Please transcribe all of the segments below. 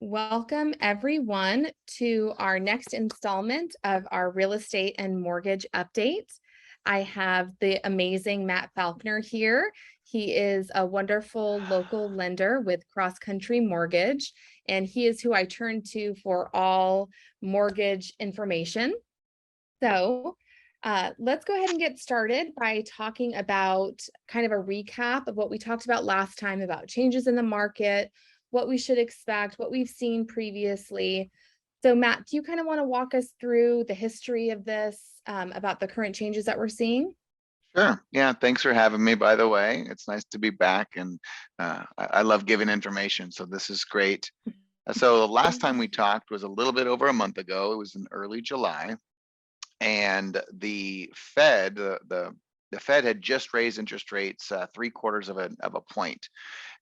Welcome everyone to our next installment of our real estate and mortgage update. I have the amazing Matt Faulkner here. He is a wonderful local lender with Cross Country Mortgage, and he is who I turn to for all mortgage information. So let's go ahead and get started by talking about kind of a recap of what we talked about last time about changes in the market, what we should expect, what we've seen previously. So Matt, do you kind of want to walk us through the history of this, about the current changes that we're seeing? Sure. Yeah. Thanks for having me, by the way. It's nice to be back, and I love giving information, so this is great. So the last time we talked was a little bit over a month ago. It was in early July, and the Fed, the Fed had just raised interest rates 3/4 of a point.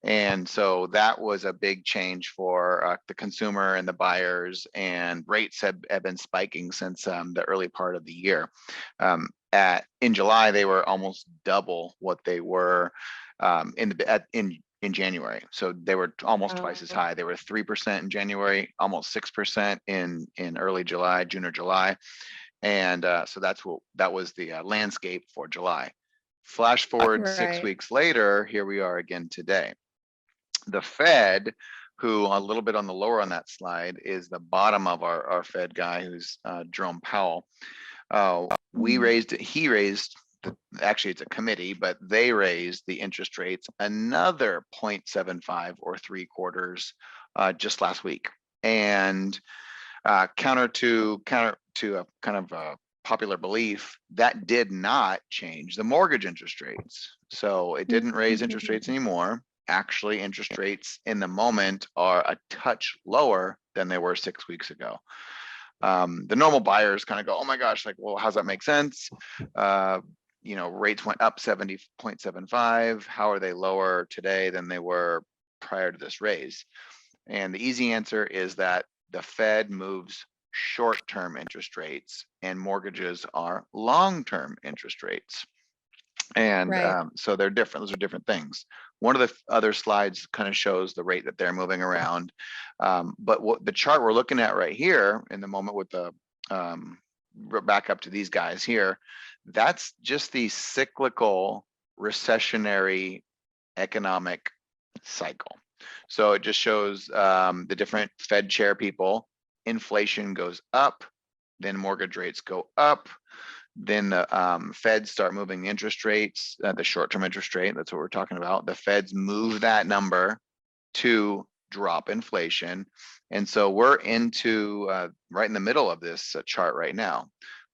And so that was a big change for the consumer and the buyers, and rates have been spiking since the early part of the year. In July, they were almost double what they were in January. So they were almost twice as high. They were 3% in January, almost 6% in early July, June or July. And so that was the landscape for July. Flash forward 6 weeks later, here we are again today. The Fed, who a little bit on the lower on that slide is the bottom of our Fed guy, who's Jerome Powell. He raised, actually it's a committee, but they raised the interest rates another 0.75 or 3/4 just last week. And counter to a kind of a popular belief, that did not change the mortgage interest rates. So it didn't raise interest rates anymore. Actually, interest rates in the moment are a touch lower than they were 6 weeks ago. The normal buyers kind of go, oh my gosh, like, well, how's that make sense? Rates went up 70.75. How are they lower today than they were prior to this raise? And the easy answer is that the Fed moves short-term interest rates and mortgages are long-term interest rates. And so they're different. Those are different things. One of the other slides kind of shows the rate that they're moving around. But what the chart we're looking at right here in the moment with the back up to these guys here, that's just the cyclical recessionary economic cycle. So it just shows the different Fed chair people. Inflation goes up, then mortgage rates go up. Then the Feds start moving interest rates, the short-term interest rate, that's what we're talking about. The Feds move that number to drop inflation. And so we're into right in the middle of this chart right now.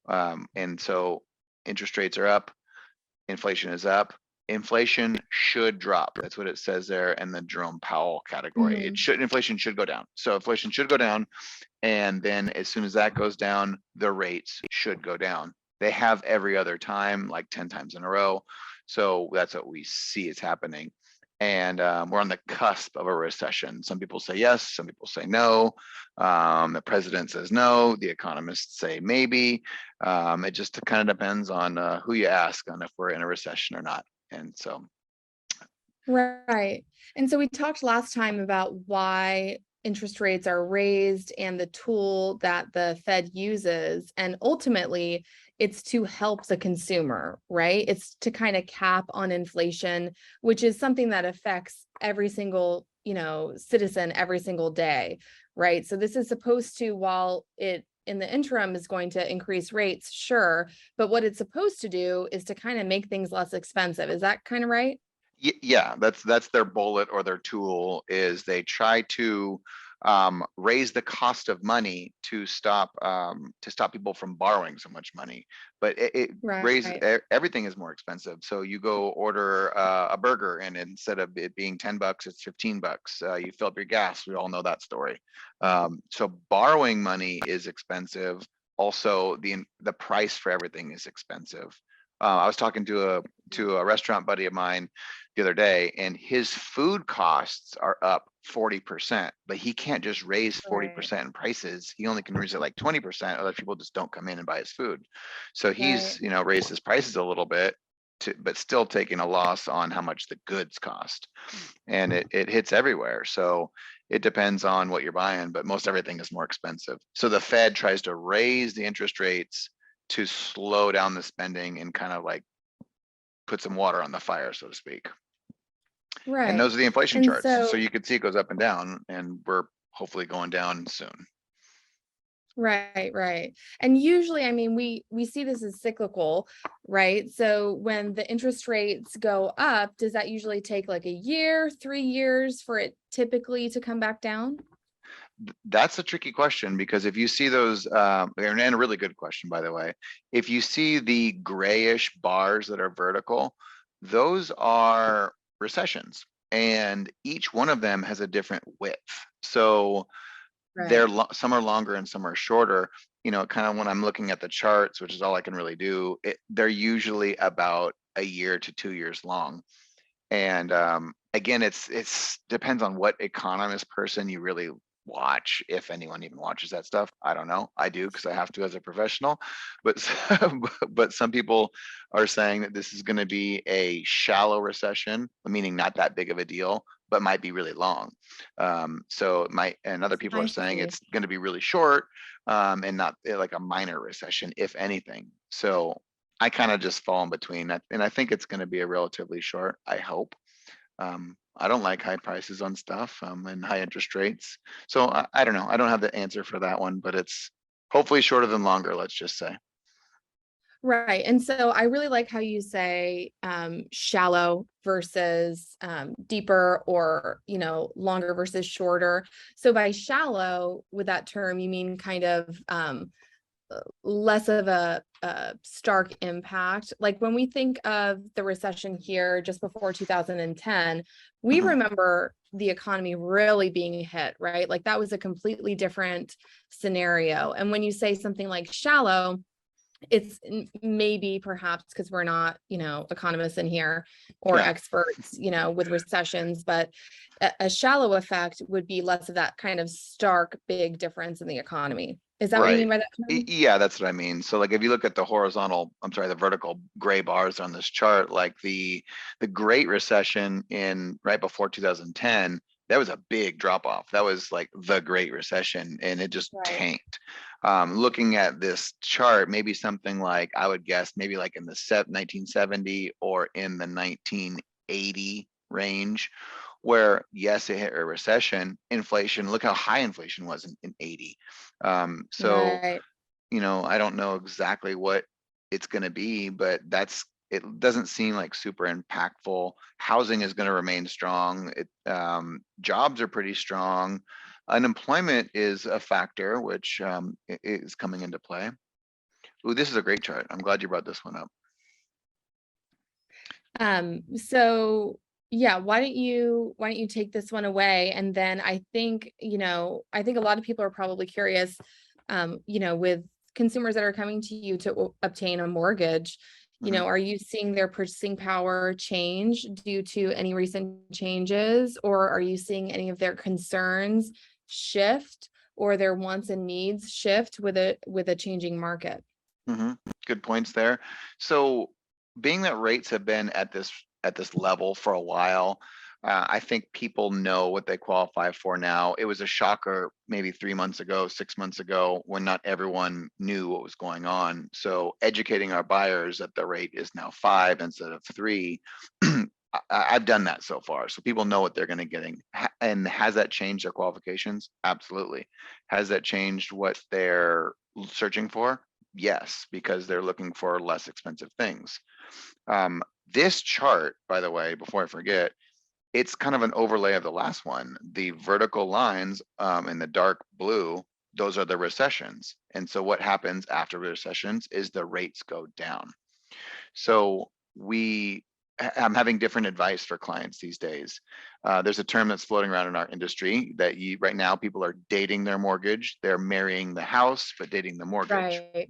And so interest rates are up, inflation is up. Inflation should drop. That's what it says there in the Jerome Powell category. Inflation should go down. So inflation should go down. And then as soon as that goes down, the rates should go down. They have every other time, like 10 times in a row. So that's what we see is happening. And we're on the cusp of a recession. Some people say yes, some people say no. The president says no, the economists say maybe. It just kind of depends on who you ask on if we're in a recession or not. And so. Right. And so we talked last time about why interest rates are raised and the tool that the Fed uses. And ultimately, it's to help the consumer, right? It's to kind of cap on inflation, which is something that affects every single, citizen every single day, right? So this is supposed to, while it in the interim is going to increase rates, sure, but what it's supposed to do is to kind of make things less expensive. Is that kind of right? Yeah, that's their bullet or their tool, is they try to raise the cost of money to stop people from borrowing so much money. But it raises everything is more expensive. So you go order a burger, and instead of it being $10, it's $15. You fill up your gas. We all know that story. So borrowing money is expensive. Also, the price for everything is expensive. I was talking to a restaurant buddy of mine the other day, and his food costs are up 40%, but he can't just raise 40% in prices. He only can raise it like 20%. Other people just don't come in and buy his food. So he's, raised his prices a little bit, but still taking a loss on how much the goods cost. And it hits everywhere. So It depends on what you're buying, but most everything is more expensive. So the Fed tries to raise the interest rates to slow down the spending and kind of like put some water on the fire, so to speak. And Right. those are the inflation And charts. So so, you can see it goes up and down, and we're hopefully going down soon. right, right. And usually, I mean, we see this as cyclical, right? So when the interest rates go up, does that usually take like a year, 3 years for it typically to come back down? That's a tricky question, because if you see those, and a really good question, by the way, if you see the grayish bars that are vertical, those are recessions, and each one of them has a different width. So Right. some are longer and some are shorter. You know, kind of when I'm looking at the charts, which is all I can really do, they're usually about a year to 2 years long. And again, it's depends on what economist person you really watch, if anyone even watches that stuff. I don't know. I do, because I have to as a professional. But but some people are saying that this is going to be a shallow recession, meaning not that big of a deal, but might be really long. So it might, and other people are I saying see. it's going to be really short, and not like a minor recession, if anything. So I kind of just fall in between, and I think it's going to be a relatively short, I hope. I don't like high prices on stuff, and high interest rates. So I don't know. I don't have the answer for that one, but it's hopefully shorter than longer, let's just say. Right. And so I really like how you say shallow versus deeper, or, longer versus shorter. So by shallow, with that term, you mean kind of less of a stark impact. Like when we think of the recession here just before 2010, we Mhm. remember the economy really being hit, right? Like that was a completely different scenario. And when you say something like shallow, it's maybe perhaps because we're not, economists in here or Yeah, experts, with recessions, but a shallow effect would be less of that kind of stark, big difference in the economy. Is that what you right. mean by that term? Yeah, that's what I mean. So like if you look at the the vertical gray bars on this chart, like the Great Recession in right before 2010, that was a big drop off. That was like the Great Recession, and it just Right. tanked. Looking at this chart, maybe something like, I would guess maybe like in the 1970 or in the 1980 range, where yes, it hit a recession. Inflation, look how high inflation was in 80. So Right. I don't know exactly what it's going to be, but it doesn't seem like super impactful. Housing is going to remain strong. Jobs are pretty strong. Unemployment is a factor, which is coming into play. Ooh, this is a great chart. I'm glad you brought this one up. So yeah, why don't you take this one away? And then I think a lot of people are probably curious, with consumers that are coming to you to obtain a mortgage, Mhm. are you seeing their purchasing power change due to any recent changes, or are you seeing any of their concerns shift, or their wants and needs shift with a changing market? Good points there. So, being that rates have been at this level for a while, I think people know what they qualify for now. It was a shocker maybe 3 months ago, 6 months ago, when not everyone knew what was going on. So, educating our buyers that the rate is now 5 instead of 3. I've done that so far, so people know what they're going to getting. And has that changed their qualifications? Absolutely. Has that changed what they're searching for? Yes, because they're looking for less expensive things. This chart, by the way, before I forget, it's kind of an overlay of the last one. The vertical lines in the dark blue, those are the recessions. And so what happens after recessions is the rates go down. So I'm having different advice for clients these days. There's a term that's floating around in our industry that right now people are dating their mortgage. They're marrying the house, but dating the mortgage. Right.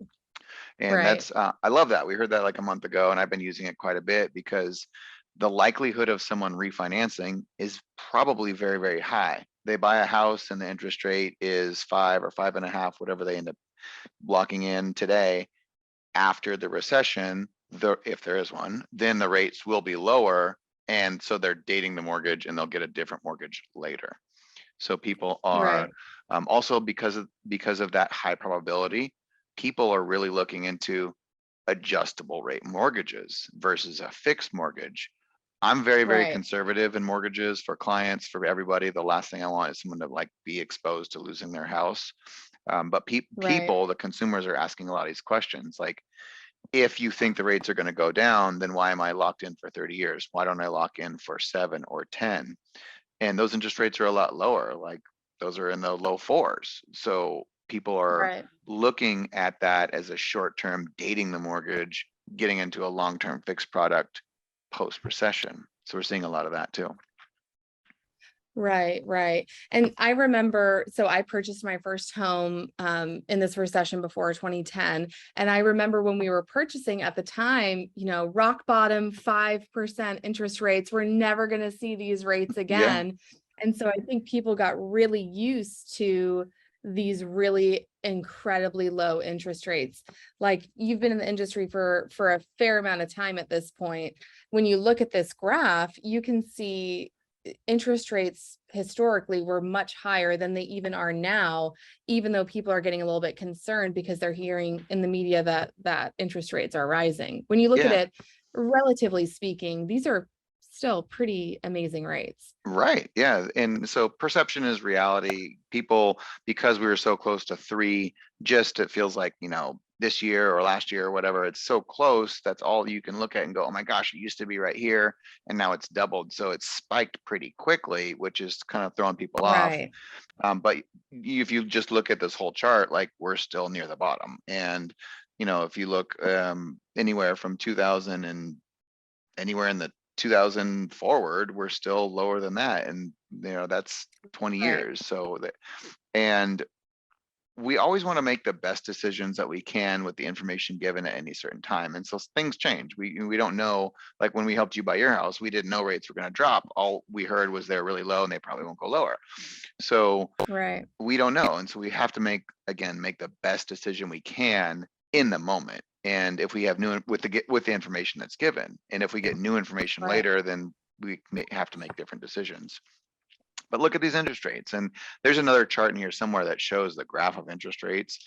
And Right. that's, I love that. We heard that like a month ago, and I've been using it quite a bit, because the likelihood of someone refinancing is probably very, very high. They buy a house and the interest rate is 5 or 5.5, whatever they end up locking in today. After the recession, if there is one, then the rates will be lower. And so they're dating the mortgage, and they'll get a different mortgage later. So people are Right, also because of that high probability, people are really looking into adjustable rate mortgages versus a fixed mortgage. I'm very, very right, conservative in mortgages for clients, for everybody. The last thing I want is someone to like be exposed to losing their house. But right, people, the consumers are asking a lot of these questions. Like, if you think the rates are going to go down, then why am I locked in for 30 years? Why don't I lock in for 7 or 10? And those interest rates are a lot lower. Like those are in the low fours. So people are right. looking at that as a short-term dating the mortgage, getting into a long-term fixed product post-recession. So we're seeing a lot of that too. Right, right. And I remember, so I purchased my first home in this recession before 2010. And I remember when we were purchasing at the time, rock bottom 5% interest rates. We're never going to see these rates Yeah, again. And so I think people got really used to these really incredibly low interest rates. Like, you've been in the industry for a fair amount of time at this point. When you look at this graph, you can see interest rates historically were much higher than they even are now, even though people are getting a little bit concerned because they're hearing in the media that interest rates are rising. When you look at yeah. it, relatively speaking, these are still pretty amazing rates. Right. Yeah. And so perception is reality. People, because we were so close to 3, just it feels like, this year or last year or whatever, it's so close. That's all you can look at and go, oh my gosh, it used to be right here. And now it's doubled. So it's spiked pretty quickly, which is kind of throwing people off. Right. But if you just look at this whole chart, like we're still near the bottom. And, if you look anywhere from 2000 and anywhere in the 2000 forward, we're still lower than that. And, that's 20 Right. years. So that, and we always want to make the best decisions that we can with the information given at any certain time. And so things change. We don't know, like when we helped you buy your house, we didn't know rates were going to drop. All we heard was they're really low and they probably won't go lower. So Right. we don't know. And so we have to make the best decision we can in the moment. And if we have new with the information that's given, and if we get new information Right. later, then we may have to make different decisions. But look at these interest rates. And there's another chart in here somewhere that shows the graph of interest rates.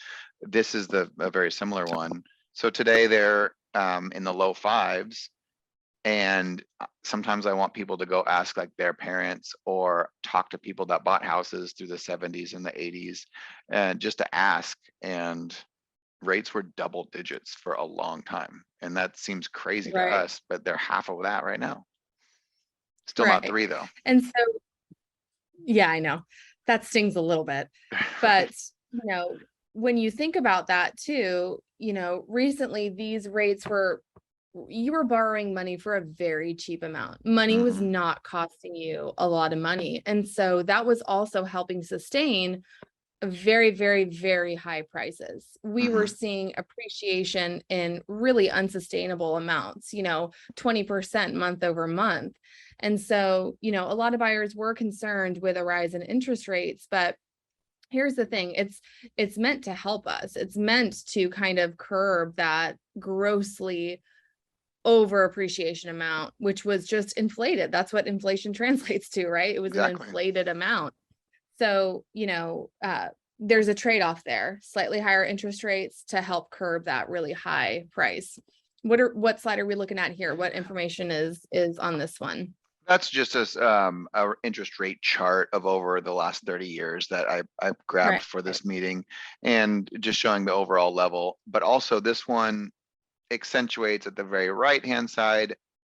This is a very similar one. So today they're in the low 5s. And sometimes I want people to go ask like their parents or talk to people that bought houses through the 70s and the 80s, and just to ask. And rates were double digits for a long time. And that seems crazy to Right. us, but they're half of that right now. Still not Right. 3 though. And so, yeah, I know that stings a little bit, but Right. when you think about that too, recently these rates you were borrowing money for a very cheap amount. Money was Hmm. not costing you a lot of money. And so that was also helping sustain very, very, very high prices. We were Hmm. seeing appreciation in really unsustainable amounts, 20% month over month. And so, a lot of buyers were concerned with a rise in interest rates, but here's the thing, it's meant to help us. It's meant to kind of curb that grossly over appreciation amount, which was just inflated. That's what inflation translates to, right? It was an Exactly. inflated amount. So, there's a trade-off there, slightly higher interest rates to help curb that really high price. What slide are we looking at here? What information is on this one? That's just a interest rate chart of over the last 30 years that I grabbed Right. for this meeting, and just showing the overall level. But also this one accentuates at the very right hand side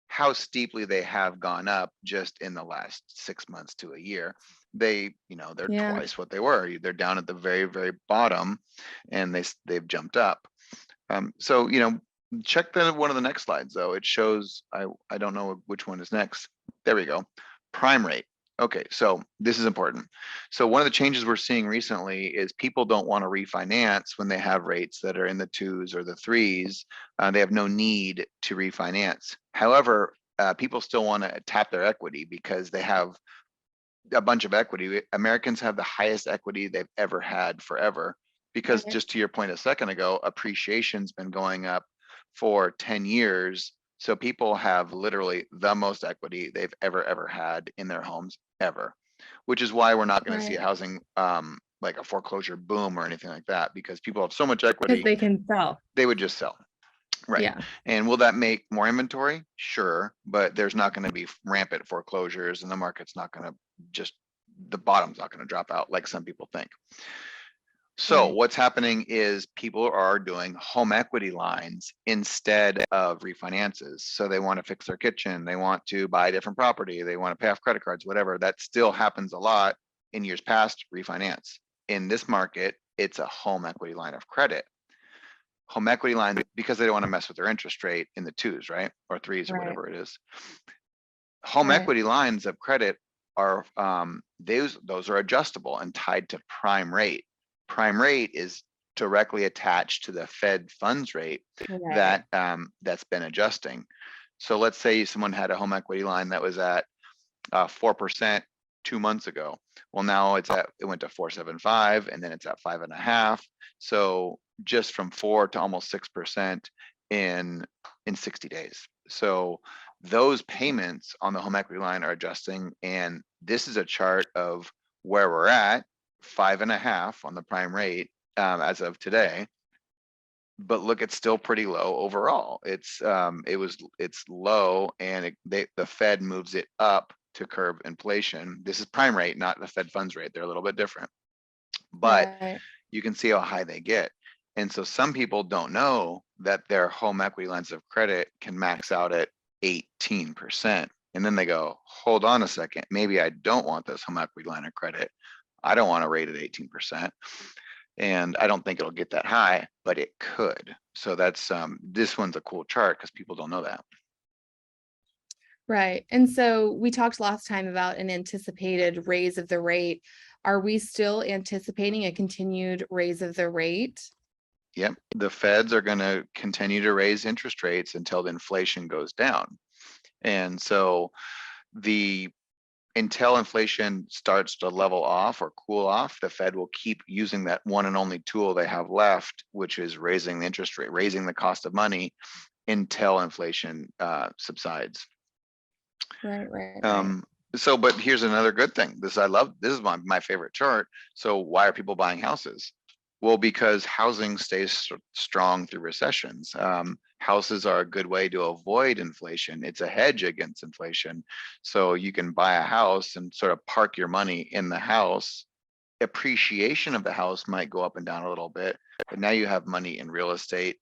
how steeply they have gone up just in the last 6 months to a year. They're Yeah. twice what they were. They're down at the very, very bottom, and they've jumped up. So check one of the next slides though. It shows, I don't know which one is next. There we go. Prime rate. Okay, so this is important. So one of the changes we're seeing recently is people don't want to refinance when they have rates that are in the 2s or the 3s. They have no need to refinance. However, people still want to tap their equity because they have a bunch of equity. Americans have the highest equity they've ever had forever, because Right. just to your point a second ago, appreciation's been going up for 10 years. So people have literally the most equity they've ever had in their homes ever. which is why we're not going to see a Right. housing, like a foreclosure boom or anything like that, because people have so much Because equity, they can sell. they would just sell. Right. Yeah. And will that make more inventory? Sure. But there's not going to be rampant foreclosures, and the market's not going to just, the bottom's not going to drop out like some people think. So Right. what's happening is people are doing home equity lines instead of refinances. So they want to fix their kitchen, they want to buy a different property, they want to pay off credit cards, whatever. That still happens a lot. In years past, refinance. In this market, it's a home equity line of credit. Home equity line, because they don't want to mess with their interest rate in the 2s, right? Or 3s or Right. whatever it is. Home Right. equity lines of credit are, those are adjustable and tied to prime rate. Prime rate is directly attached to the Fed funds rate Right. that's been adjusting. So let's say someone had a home equity line that was at 4% 2 months ago. Well, now it went to 4.75, and then it's at 5.5. So just from 4 to almost 6% in 60 days. So those payments on the home equity line are adjusting, and this is a chart of where we're at, 5.5 on the prime rate as of today. But look, it's still pretty low overall. It's low, and the Fed moves it up to curb inflation. This is prime rate, not the Fed funds rate. They're a little bit different, but Right. you can see how high they get. And so some people don't know that their home equity lines of credit can max out at 18%. And then they go, hold on a second, maybe I don't want this home equity line of credit. I don't want to rate at 18%. And I don't think it'll get that high, but it could. So that's, this one's a cool chart because people don't know that. Right. And so we talked last time about an anticipated raise of the rate. Are we still anticipating a continued raise of the rate? Yep, the feds are going to continue to raise interest rates until the inflation goes down. And so until inflation starts to level off or cool off, the Fed will keep using that one and only tool they have left, which is raising the interest rate, raising the cost of money until inflation subsides. Right. Right. So, but here's another good thing. This is my favorite chart. So why are people buying houses? Well, because housing stays strong through recessions. Houses are a good way to avoid inflation. It's a hedge against inflation. So you can buy a house and sort of park your money in the house. Appreciation of the house might go up and down a little bit, but now you have money in real estate,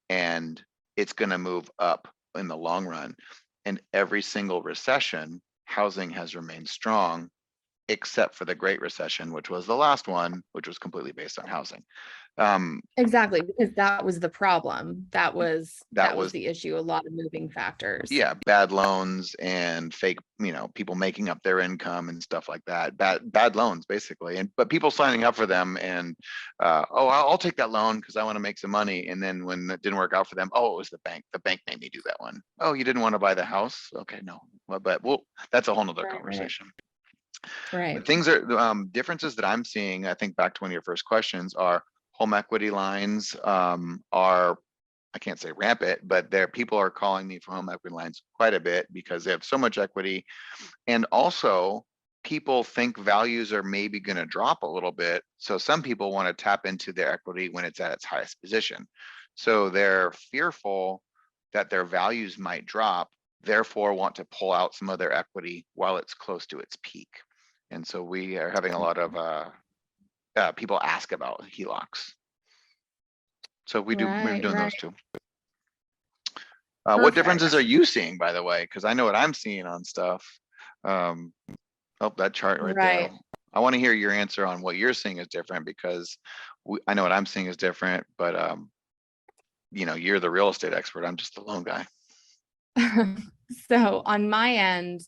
and it's going to move up in the long run. And every single recession, housing has remained strong, except for the Great Recession, which was the last one, which was completely based on housing. Exactly, because that was the problem. That was That was the issue, a lot of moving factors. Yeah, bad loans and fake, people making up their income and stuff like that. Bad loans, basically. But people signing up for them, and I'll take that loan because I want to make some money. And then when it didn't work out for them, it was the bank. The bank made me do that one. Oh, you didn't want to buy the house? Okay, no. But that's a whole nother Right. conversation. Right. But things are differences that I'm seeing. I think back to one of your first questions are home equity lines are, I can't say rampant, but people are calling me for home equity lines quite a bit because they have so much equity. And also people think values are maybe going to drop a little bit. So some people want to tap into their equity when it's at its highest position. So they're fearful that their values might drop, therefore want to pull out some of their equity while it's close to its peak. And so we are having a lot of people ask about HELOCs. So we're Right. doing Right. those too. What differences are you seeing, by the way? Because I know what I'm seeing on stuff. That chart right there. Right. I want to hear your answer on what you're seeing is different, because I know what I'm seeing is different, but you're the real estate expert. I'm just the loan guy. So on my end,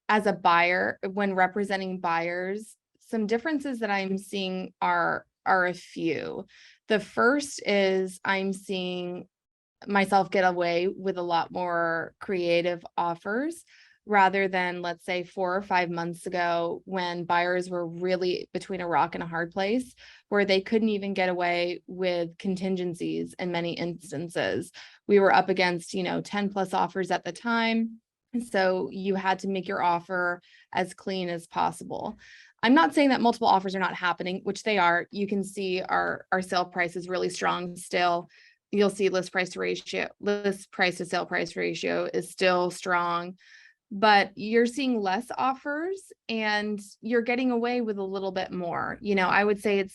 as a buyer, when representing buyers, some differences that I'm seeing are a few. The first is I'm seeing myself get away with a lot more creative offers rather than, let's say, 4 or 5 months ago, when buyers were really between a rock and a hard place, where they couldn't even get away with contingencies in many instances. We were up against, 10 plus offers at the time. So you had to make your offer as clean as possible. I'm not saying that multiple offers are not happening, which they are. You can see our sale price is really strong still. You'll see list price to sale price ratio is still strong, but you're seeing less offers and you're getting away with a little bit more. I would say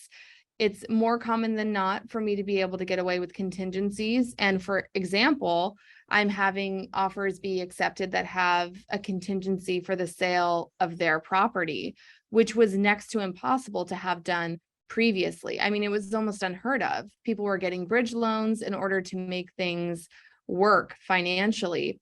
it's more common than not for me to be able to get away with contingencies. And for example, I'm having offers be accepted that have a contingency for the sale of their property, which was next to impossible to have done previously. I mean, it was almost unheard of. People were getting bridge loans in order to make things work financially.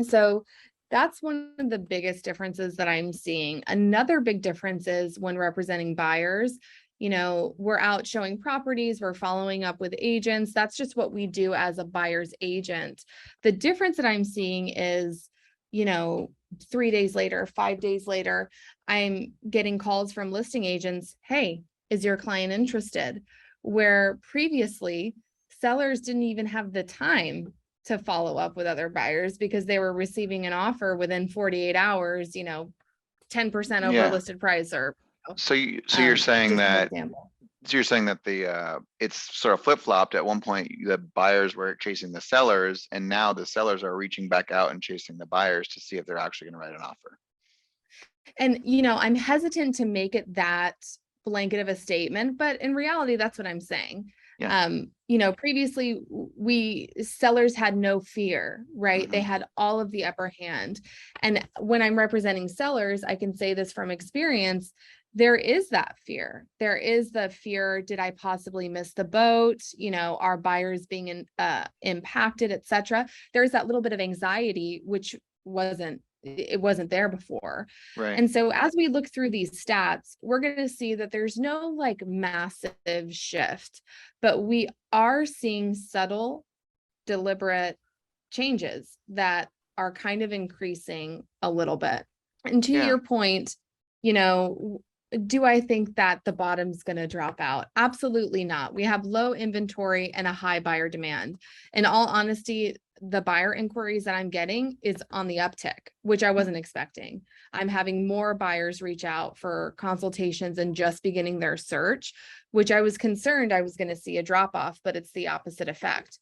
So that's one of the biggest differences that I'm seeing. Another big difference is when representing buyers. We're out showing properties, we're following up with agents. That's just what we do as a buyer's agent. The difference that I'm seeing is, 3 days later, 5 days later, I'm getting calls from listing agents. Hey, is your client interested? Where previously sellers didn't even have the time to follow up with other buyers because they were receiving an offer within 48 hours, 10% over Yeah. listed price or So you're saying just for that example. It's sort of flip-flopped. At one point, the buyers were chasing the sellers, and now the sellers are reaching back out and chasing the buyers to see if they're actually going to write an offer. And, I'm hesitant to make it that blanket of a statement, but in reality, that's what I'm saying. Yeah. Previously sellers had no fear, right? They had all of the upper hand. And when I'm representing sellers, I can say this from experience, there is that fear. There is the fear, did I possibly miss the boat? Are buyers being impacted, etc. There's that little bit of anxiety, which wasn't there before. Right. And so as we look through these stats, we're going to see that there's no like massive shift, but we are seeing subtle, deliberate changes that are kind of increasing a little bit. And to your point, do I think that the bottom's going to drop out? Absolutely not. We have low inventory and a high buyer demand. In all honesty, the buyer inquiries that I'm getting is on the uptick, which I wasn't expecting. I'm having more buyers reach out for consultations and just beginning their search, which I was concerned I was going to see a drop off, but it's the opposite effect.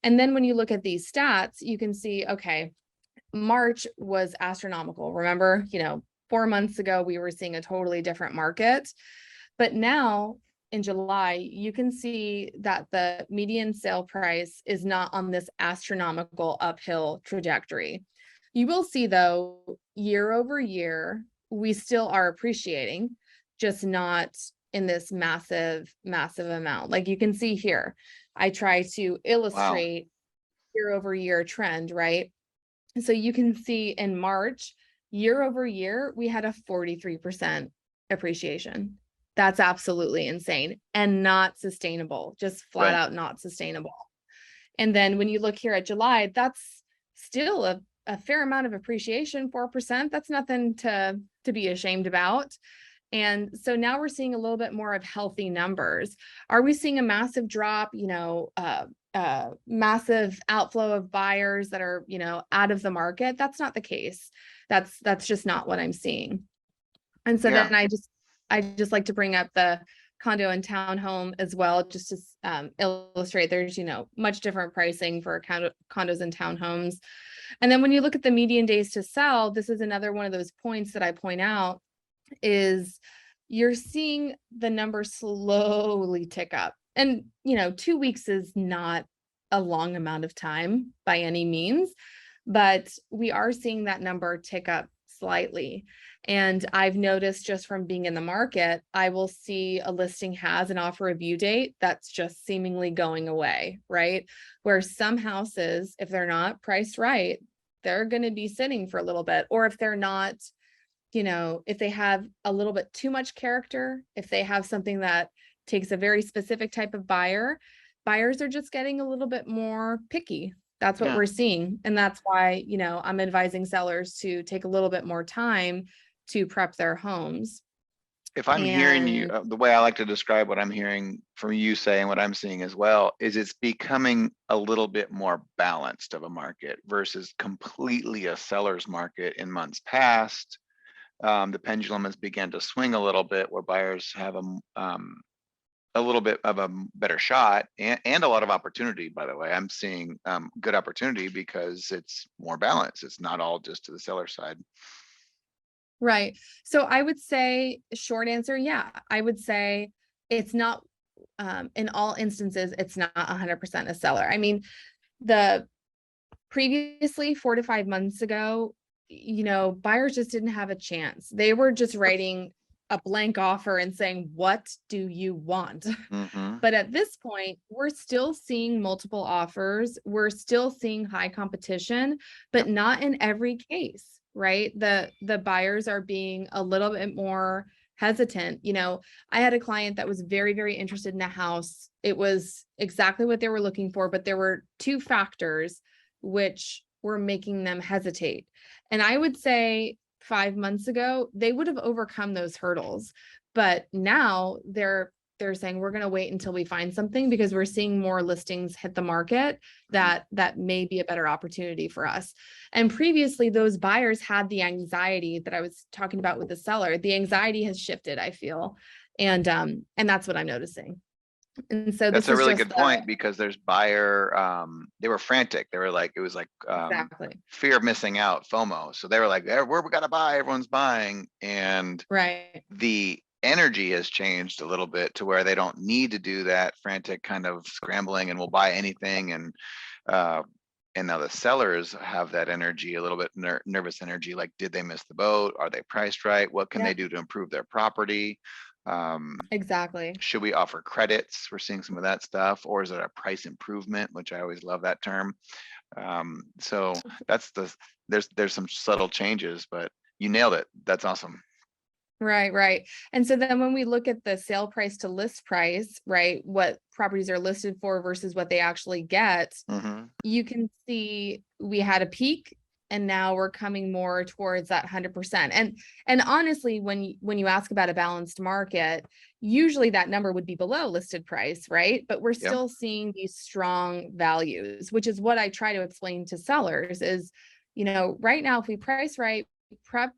And then when you look at these stats, you can see, okay, March was astronomical. Remember, 4 months ago, we were seeing a totally different market. But now in July, you can see that the median sale price is not on this astronomical uphill trajectory. You will see, though, year over year, we still are appreciating, just not in this massive, massive amount. Like you can see here, I try to illustrate year over year trend, right? So you can see in March, year over year, we had a 43% appreciation. That's absolutely insane and not sustainable, just flat out not sustainable. And then when you look here at July, that's still a fair amount of appreciation, 4%. That's nothing to be ashamed about. And so now we're seeing a little bit more of healthy numbers. Are we seeing a massive drop, massive outflow of buyers that are, out of the market? That's not the case. That's just not what I'm seeing. And so then I just like to bring up the condo and townhome as well, just to illustrate there's, much different pricing for condos and townhomes. And then when you look at the median days to sell, this is another one of those points that I point out is you're seeing the number slowly tick up. And, 2 weeks is not a long amount of time by any means, but we are seeing that number tick up slightly. And I've noticed just from being in the market, I will see a listing has an offer review date that's just seemingly going away, right? Where some houses, if they're not priced right, they're going to be sitting for a little bit. Or if they're not, if they have a little bit too much character, if they have something that takes a very specific type of buyers are just getting a little bit more picky. That's what we're seeing. And that's why, I'm advising sellers to take a little bit more time to prep their homes. If I'm hearing you, And the way I like to describe what I'm hearing from you saying, what I'm seeing as well, is it's becoming a little bit more balanced of a market versus completely a seller's market in months past. The pendulum has begun to swing a little bit where buyers have a little bit of a better shot and a lot of opportunity. By the way, I'm seeing good opportunity because it's more balanced. It's not all just to the seller side. right. So I would say, short answer, yeah, I would say it's not, in all instances, it's not 100% a seller. I mean, the previously 4 to 5 months ago, buyers just didn't have a chance. They were just writing a blank offer and saying, what do you want? Mm-hmm. But at this point, we're still seeing multiple offers. We're still seeing high competition, but Yep. not in every case, right? The buyers are being a little bit more hesitant. I had a client that was very, very interested in a house. It was exactly what they were looking for, but there were two factors which were making them hesitate. And I would say 5 months ago, they would have overcome those hurdles. But now they're saying we're going to wait until we find something because we're seeing more listings hit the market that may be a better opportunity for us. And previously those buyers had the anxiety that I was talking about with the seller. The anxiety has shifted, I feel. And that's what I'm noticing. And so That's this a is really just good point because there's buyer, they were frantic. They were like, it was like exactly fear of missing out, FOMO. So they were like, where we gotta buy, everyone's buying. And right. the energy has changed a little bit to where they don't need to do that frantic kind of scrambling and will buy anything. And now the sellers have that energy, a little bit nervous energy, like, did they miss the boat? Are they priced right? What can Yeah, they do to improve their property? exactly. Should we offer credits? We're seeing some of that stuff, or is it a price improvement, which I always love that term. So there's some subtle changes, but you nailed it. That's awesome. Right. And so then when we look at the sale price to list price, right, what properties are listed for versus what they actually get, Mm-hmm. you can see we had a peak and now we're coming more towards that 100%. And honestly, when you ask about a balanced market, usually that number would be below listed price, right? But we're Yep. still seeing these strong values, which is what I try to explain to sellers is, right now, if we price right, prep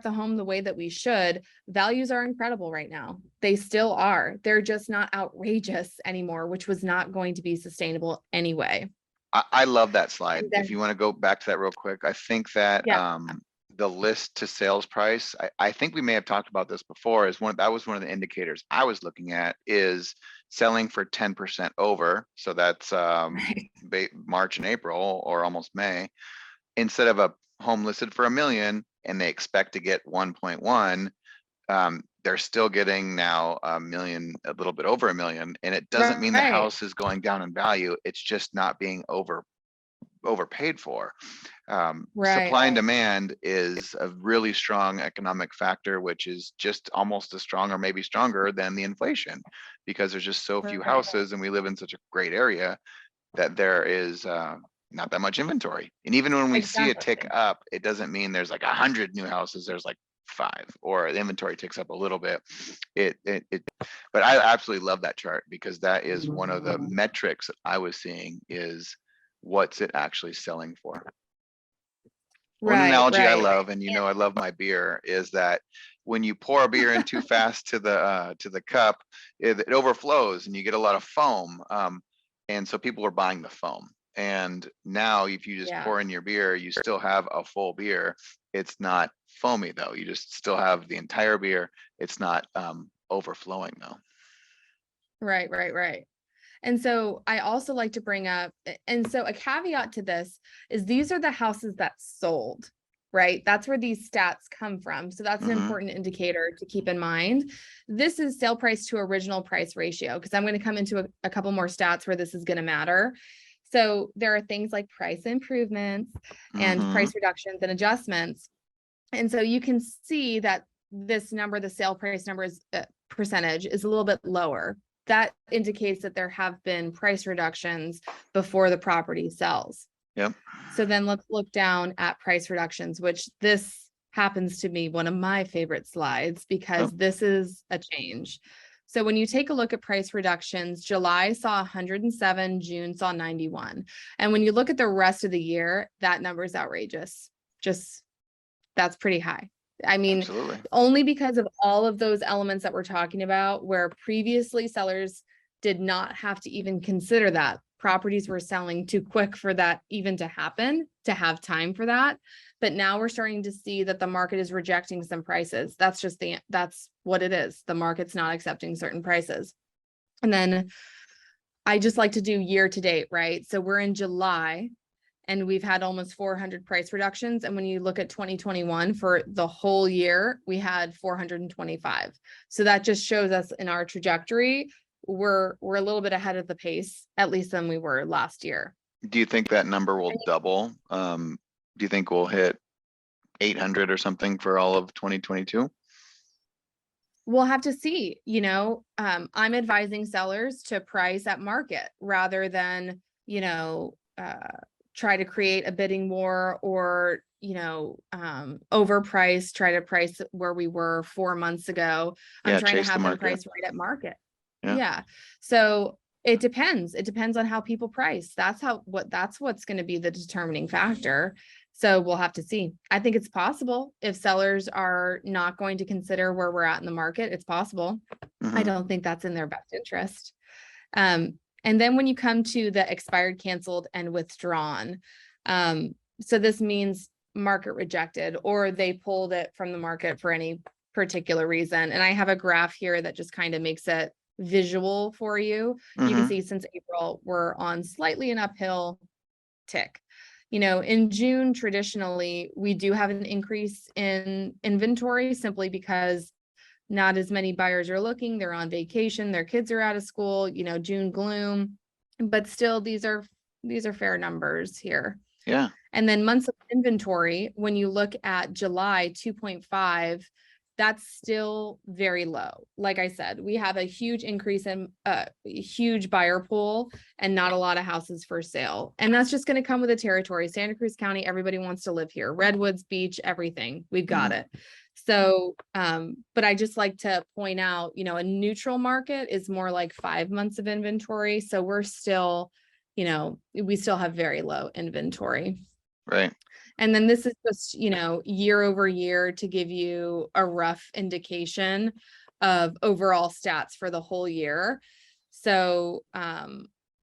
the home the way that we should, values are incredible right now. They still are. They're just not outrageous anymore, which was not going to be sustainable anyway. I love that slide. And then, If you want to go back to that real quick, I think that yeah, the list to sales price, I think we may have talked about this before, that was one of the indicators I was looking at, is selling for 10% over. So that's right. March and April, or almost May, instead of a home listed for $1 million and they expect to get 1.1, they're still getting now $1 million, a little bit over $1 million. And it doesn't mean the Right. house is going down in value. It's just not being overpaid for. Right. Supply and demand is a really strong economic factor, which is just almost as strong or maybe stronger than the inflation, because there's just so few Right. houses and we live in such a great area that there is not that much inventory. And even when we see it tick Exactly. up, it doesn't mean there's like 100 new houses. There's like 5, or the inventory ticks up a little bit. But I absolutely love that chart, because that is one of the metrics that I was seeing, is what's it actually selling for. One analogy I Right. love, and I love my beer, is that when you pour a beer in too fast to the cup, it overflows and you get a lot of foam. And so people are buying the foam. And now if you just Yeah. pour in your beer, you still have a full beer. It's not foamy though. You just still have the entire beer. It's not overflowing though. Right. And so I also like to bring up, and so a caveat to this is these are the houses that sold, right? That's where these stats come from. So that's an important indicator to keep in mind. This is sale price to original price ratio, because I'm going to come into a couple more stats where this is going to matter. So there are things like price improvements and price reductions and adjustments. And so you can see that this number, the sale price number is percentage, is a little bit lower. That indicates that there have been price reductions before the property sells. Yep. So then let's look down at price reductions, which this happens to be one of my favorite slides because Oh, this is a change. So when you take a look at price reductions, July saw 107, June saw 91. And when you look at the rest of the year, that number is outrageous. Just that's pretty high. I mean, absolutely. only because of all of those elements that we're talking about, where previously sellers did not have to even consider that. Properties were selling too quick for that even to happen, to have time for that. But now we're starting to see that the market is rejecting some prices. That's what it is. The market's not accepting certain prices. And then I just like to do year to date, right? So we're in July and we've had almost 400 price reductions. And when you look at 2021 for the whole year, we had 425. So that just shows us in our trajectory, we're a little bit ahead of the pace, at least than we were last year. Do you think that number will double? Do you think we'll hit 800 or something for all of 2022? We'll have to see, I'm advising sellers to price at market rather than, try to create a bidding war or, overprice, try to price where we were 4 months ago. I'm Yeah, trying to chase the have them market. price right at market. Yeah. Yeah. So it depends. It depends on how people price. That's what's going to be the determining factor. So we'll have to see. I think it's possible if sellers are not going to consider where we're at in the market, it's possible. I Mhm. don't think that's in their best interest. And then when you come to the expired, canceled, and withdrawn, so this means market rejected or they pulled it from the market for any particular reason. And I have a graph here that just kind of makes it visual for you. You can Mhm. see since April, we're on slightly an uphill tick. In June, traditionally, we do have an increase in inventory simply because not as many buyers are looking, they're on vacation, their kids are out of school, June gloom, but still these are fair numbers here. Yeah. And then months of inventory, when you look at July 2.5, that's still very low. Like I said, we have a huge increase in huge buyer pool and not a lot of houses for sale. And that's just going to come with the territory. Santa Cruz County, everybody wants to live here. Redwoods Beach, everything. We've got Mhm. it. So, but I just like to point out, a neutral market is more like 5 months of inventory. So we're still, we still have very low inventory. Right. And then this is just, year over year to give you a rough indication of overall stats for the whole year. So,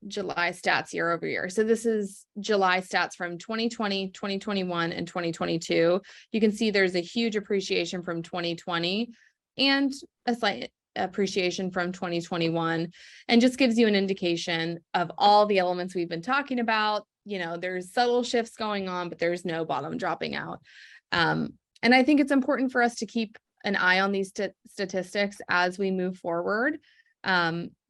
July stats year over year. So this is July stats from 2020, 2021, and 2022. You can see there's a huge appreciation from 2020 and a slight appreciation from 2021, and just gives you an indication of all the elements we've been talking about. There's subtle shifts going on, but there's no bottom dropping out. And I think it's important for us to keep an eye on these statistics as we move forward,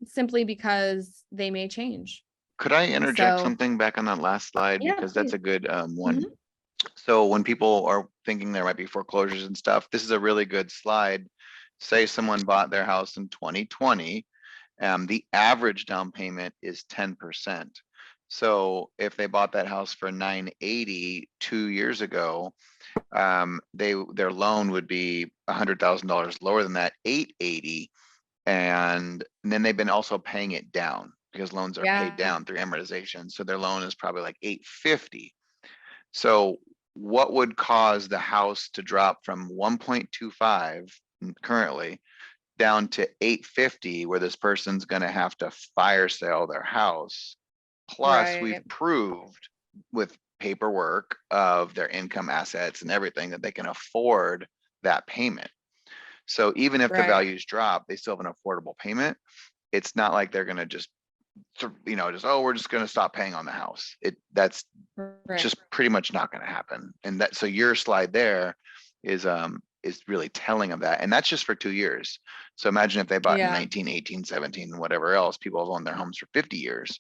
simply because they may change. Could I interject So, something back on that last slide? yeah, Because that's please. a good one. Mhm. So when people are thinking there might be foreclosures and stuff, this is a really good slide. Say someone bought their house in 2020, the average down payment is 10%. So if they bought that house for 980 2 years ago, their loan would be $100,000 lower than that, 880, and then they've been also paying it down because loans are paid Yeah, down through amortization. So their loan is probably like 850. So what would cause the house to drop from 1.25 currently down to 850, where this person's going to have to fire sale their house? Plus, we've right. proved with paperwork of their income, assets, and everything that they can afford that payment. So even if the Right. values drop, they still have an affordable payment. It's not like they're going to just, oh, we're just going to stop paying on the house. That's Right. just pretty much not going to happen. And that, so your slide there is really telling of that. And that's just for 2 years. So imagine if they bought in Yeah. 19, 18, 17, and whatever else, people have owned their homes for 50 years,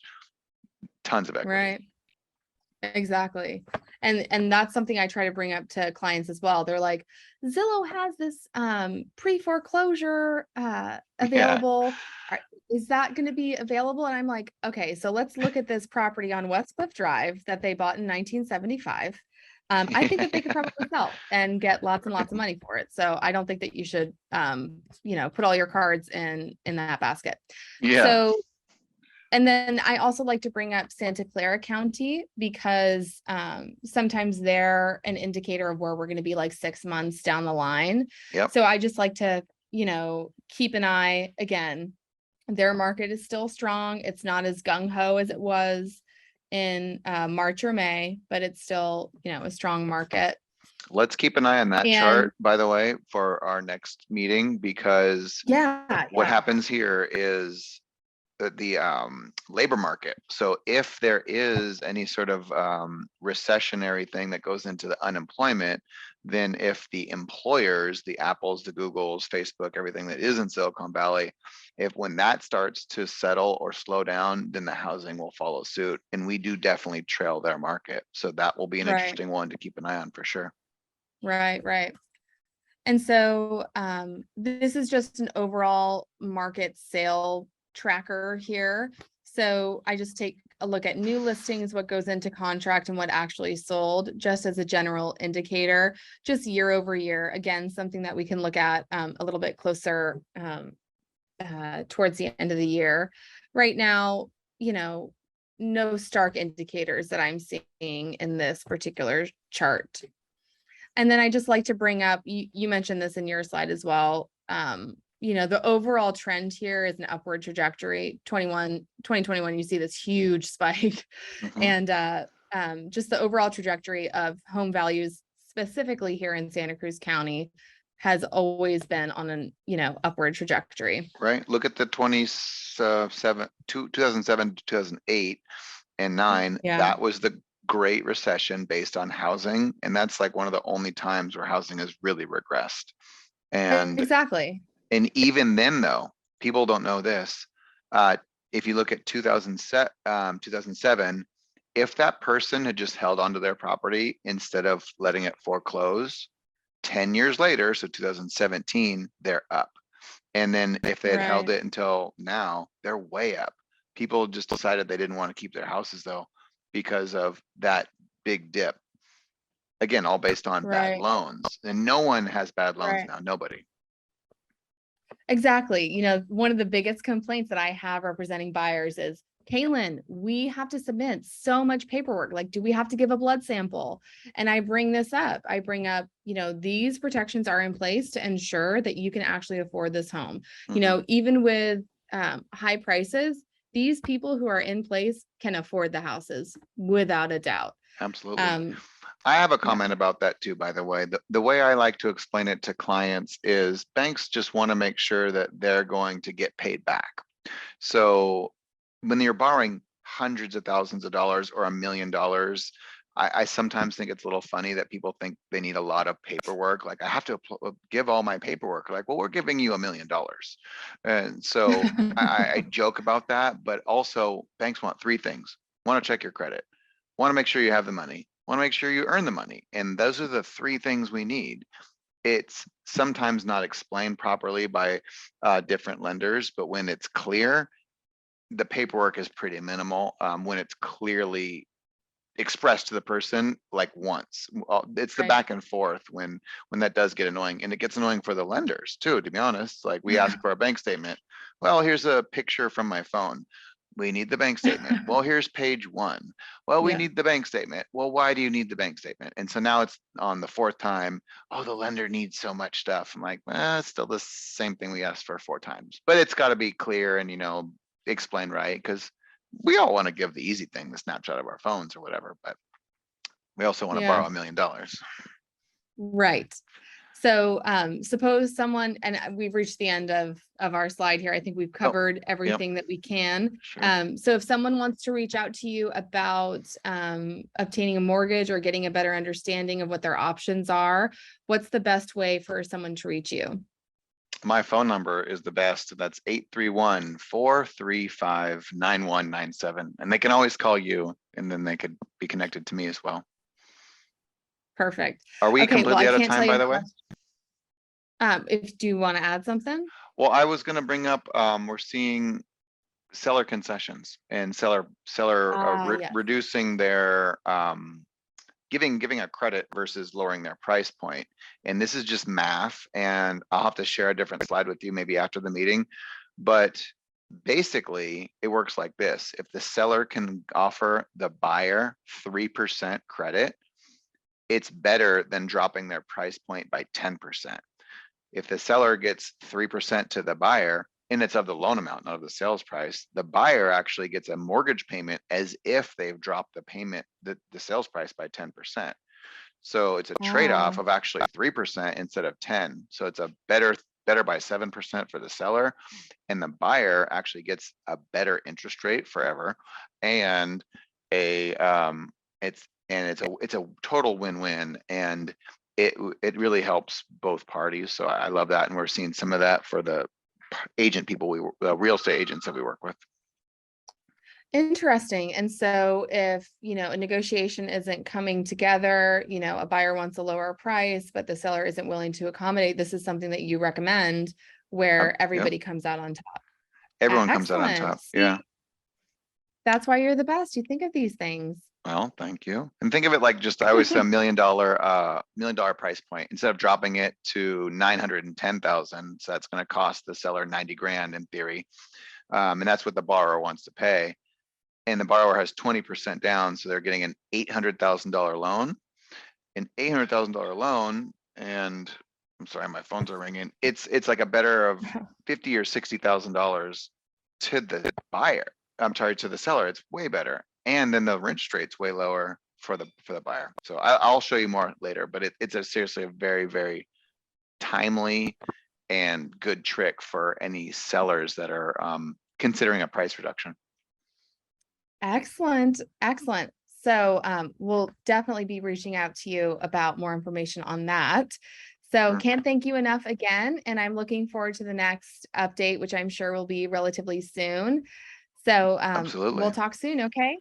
tons of equity. Right. Exactly. And that's something I try to bring up to clients as well. They're like, Zillow has this pre-foreclosure Yeah. available. Is that going to be available? And I'm like, okay, so let's look at this property on West Cliff Drive that they bought in 1975. I think that they could probably sell and get lots and lots of money for it. So I don't think that you should, put all your cards in that basket. Yeah. So, and then I also like to bring up Santa Clara County because sometimes they're an indicator of where we're going to be like 6 months down the line. Yep. So I just like to, keep an eye. Again, their market is still strong. It's not as gung-ho as it was in March or May, but it's still, a strong market. Let's keep an eye on that And chart, by the way, for our next meeting, because what happens here is the labor market. So if there is any sort of recessionary thing that goes into the unemployment, then if the employers, the Apples, the Googles, Facebook, everything that is in Silicon Valley, when that starts to settle or slow down, then the housing will follow suit. And we do definitely trail their market. So that will be an interesting one to keep an eye on for sure. Right. And so this is just an overall market sale tracker here. So I just take a look at new listings, what goes into contract and what actually sold, just as a general indicator, just year over year. Again, something that we can look at a little bit closer towards the end of the year. Right now, no stark indicators that I'm seeing in this particular chart. And then I just like to bring up, you mentioned this in your slide as well. The overall trend here is an upward trajectory. 2021, you see this huge spike. And just the overall trajectory of home values, specifically here in Santa Cruz County, has always been on an, upward trajectory. Right. Look at the 2007 to 2008 and 9. That was the Great Recession based on housing. And that's like one of the only times where housing has really regressed. And exactly. And even then, though, people don't know this. If you look at 2007, if that person had just held onto their property instead of letting it foreclose, 10 years later, so 2017, they're up. And then if they had held it until now, they're way up. People just decided they didn't want to keep their houses, though, because of that big dip. Again, all based on bad loans. And no one has bad loans now, nobody. Exactly. One of the biggest complaints that I have representing buyers is, Kaelin, we have to submit so much paperwork. Like, do we have to give a blood sample? And I bring this up. I bring up, these protections are in place to ensure that you can actually afford this home. Even with high prices, these people who are in place can afford the houses without a doubt. Absolutely. I have a comment about that too, by the way. The way I like to explain it to clients is banks just want to make sure that they're going to get paid back. So when you're borrowing hundreds of thousands of dollars or $1 million, I sometimes think it's a little funny that people think they need a lot of paperwork. Like, I have to give all my paperwork. Like, well, we're giving you $1 million. And so I joke about that, but also banks want 3 things. Want to check your credit, want to make sure you have the money, want to make sure you earn the money. And those are the 3 things we need. It's sometimes not explained properly by different lenders, but when it's clear, the paperwork is pretty minimal. When it's clearly expressed to the person, like once. It's the back and forth when that does get annoying. And it gets annoying for the lenders too, to be honest. Like, we ask for a bank statement. Well, here's a picture from my phone. We need the bank statement. Well, here's page 1. Well, we need the bank statement. Well, why do you need the bank statement? And so now it's on the 4th time. Oh, the lender needs so much stuff. I'm like, it's still the same thing we asked for 4 times, but it's got to be clear and, explain right. Because we all want to give the easy thing, the snapshot of our phones or whatever, but we also want to borrow $1 million. Right. So suppose someone, and we've reached the end of our slide here. I think we've covered everything that we can. Sure. So if someone wants to reach out to you about obtaining a mortgage or getting a better understanding of what their options are, what's the best way for someone to reach you? My phone number is the best. That's 831-435-9197. And they can always call you, and then they could be connected to me as well. Perfect. Are we completely out of time, by the way? Do you want to add something? Well, I was going to bring up, we're seeing seller concessions and seller Yes. reducing their giving a credit versus lowering their price point. And this is just math, and I'll have to share a different slide with you maybe after the meeting. But basically, it works like this. If the seller can offer the buyer 3% credit, it's better than dropping their price point by 10%. If the seller gets 3% to the buyer, and it's of the loan amount, not of the sales price, the buyer actually gets a mortgage payment as if they've dropped the payment, the sales price by 10%. So it's a trade-off of actually 3% instead of 10. So it's a better by 7% for the seller, and the buyer actually gets a better interest rate forever, and it's a total win-win, and it really helps both parties. So I love that, and we're seeing some of that for the agent people, real estate agents that we work with. Interesting. And so if, a negotiation isn't coming together, a buyer wants a lower price, but the seller isn't willing to accommodate, this is something that you recommend where everybody comes out on top. Everyone comes out on top. Yeah. That's why you're the best. You think of these things. Well, thank you. And think of it like just, I always say $1 million price point, instead of dropping it to 910,000. So that's going to cost the seller 90 grand in theory. And that's what the borrower wants to pay. And the borrower has 20% down. So they're getting an $800,000 loan, and I'm sorry, my phones are ringing. It's like a better of $50,000 or $60,000 to the buyer. I'm sorry, to the seller. It's way better. And then the interest rate's way lower for the buyer. So I'll show you more later, but it's seriously a very, very timely and good trick for any sellers that are considering a price reduction. Excellent. Excellent. So we'll definitely be reaching out to you about more information on that. So can't thank you enough again. And I'm looking forward to the next update, which I'm sure will be relatively soon. So Absolutely. we'll talk soon. Okay.